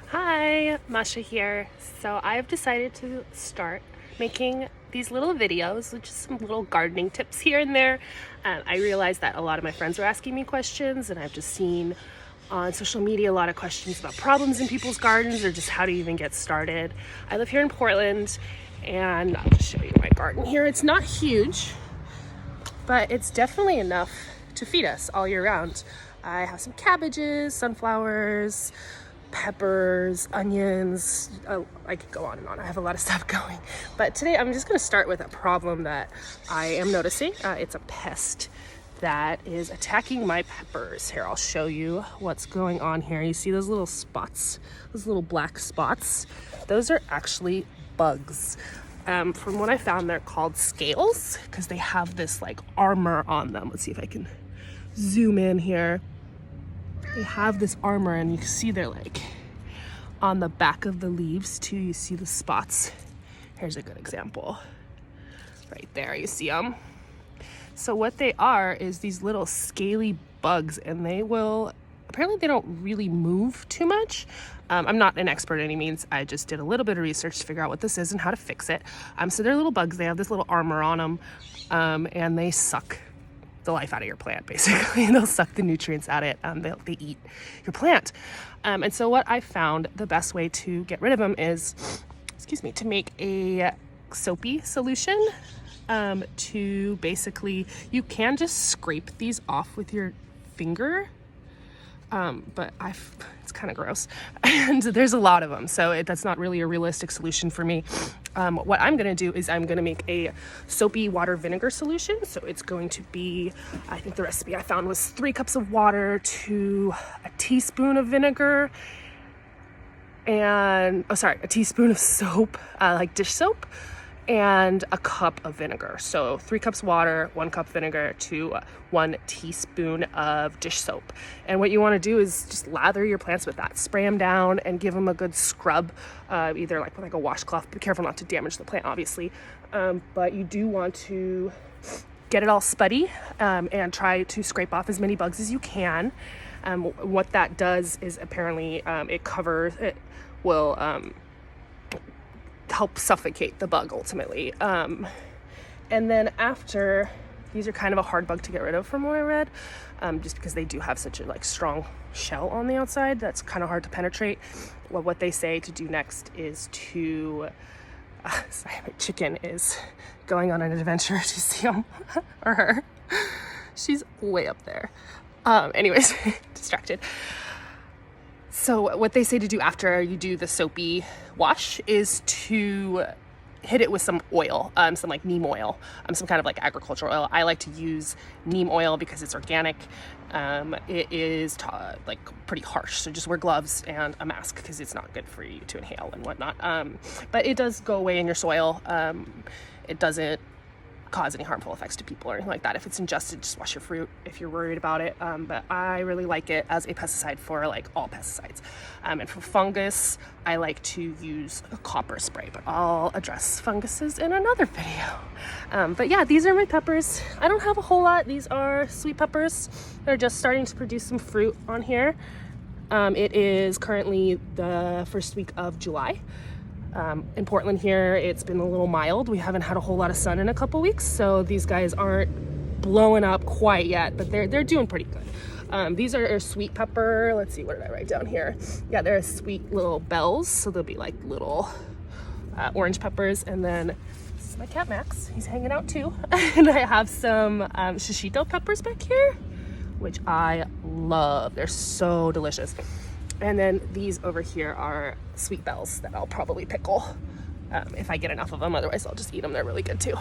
Hi, Masha here. So I've decided to start making these little videos with just some little gardening tips here and there. I realized that a lot of my friends were asking me questions, and I've just seen on social media a lot of questions about problems in people's gardens or just how to even get started. I live here in Portland, and I'll just show you my garden here. It's not huge, but it's definitely enough to feed us all year round. I have some cabbages, sunflowers, peppers, onions. I could go on and on. I have a lot of stuff going. But today I'm just going to start with a problem that I am noticing. It's a pest that is attacking my peppers. Here, I'll show you what's going on here. You see those little spots, those little black spots? Those are actually bugs. From what I found, they're called scales because they have this like armor on them. Let's see if I can zoom in here. They have this armor, and you can see they're like on the back of the leaves too. You see the spots. Here's a good example. Right there, you see them. So what they are is these little scaly bugs, and apparently they don't really move too much. I'm not an expert any means. I just did a little bit of research to figure out what this is and how to fix it. So they're little bugs. They have this little armor on them, and they suck the life out of your plant, basically. They'll suck the nutrients out of it. They eat your plant. And so what I found the best way to get rid of them is, to make a soapy solution. To basically, you can just scrape these off with your finger. But it's kind of gross, and there's a lot of them, so that's not really a realistic solution for me. What I'm going to do is I'm going to make a soapy water vinegar solution. So it's going to be, I think the recipe I found was 3 cups of water to a teaspoon of vinegar and, a teaspoon of soap, like dish soap, and a cup of vinegar. So 3 cups water, 1 cup vinegar to 1 teaspoon of dish soap. And what you want to do is just lather your plants with that. Spray them down and give them a good scrub, either with a washcloth. Be careful not to damage the plant, obviously. But you do want to get it all spuddy and try to scrape off as many bugs as you can. What that does is apparently it will help suffocate the bug ultimately. And then after, these are kind of a hard bug to get rid of from what I read, just because they do have such a strong shell on the outside that's kind of hard to penetrate. Well, what they say to do next is to sorry, my chicken is going on an adventure to see him or her. She's way up there. Anyways, distracted. So what they say to do after you do the soapy wash is to hit it with some oil, some neem oil, some kind of agricultural oil. I like to use neem oil because it's organic. It is pretty harsh, so just wear gloves and a mask because it's not good for you to inhale and whatnot. But it does go away in your soil. It doesn't cause any harmful effects to people or anything like that. If it's ingested, just wash your fruit if you're worried about it. But I really like it as a pesticide for all pesticides. And for fungus, I like to use a copper spray, but I'll address funguses in another video. But yeah, these are my peppers. I don't have a whole lot. These are sweet peppers. They're just starting to produce some fruit on here. It is currently the first week of July. In Portland here, it's been a little mild. We haven't had a whole lot of sun in a couple weeks, so these guys aren't blowing up quite yet, but they're doing pretty good. These are sweet pepper. Let's see, what did I write down here? Yeah, they're sweet little bells, so they'll be like little orange peppers. And then this is my cat Max. He's hanging out too. And I have some shishito peppers back here, which I love. They're so delicious. And then these over here are sweet bells that I'll probably pickle if I get enough of them. Otherwise, I'll just eat them. They're really good too.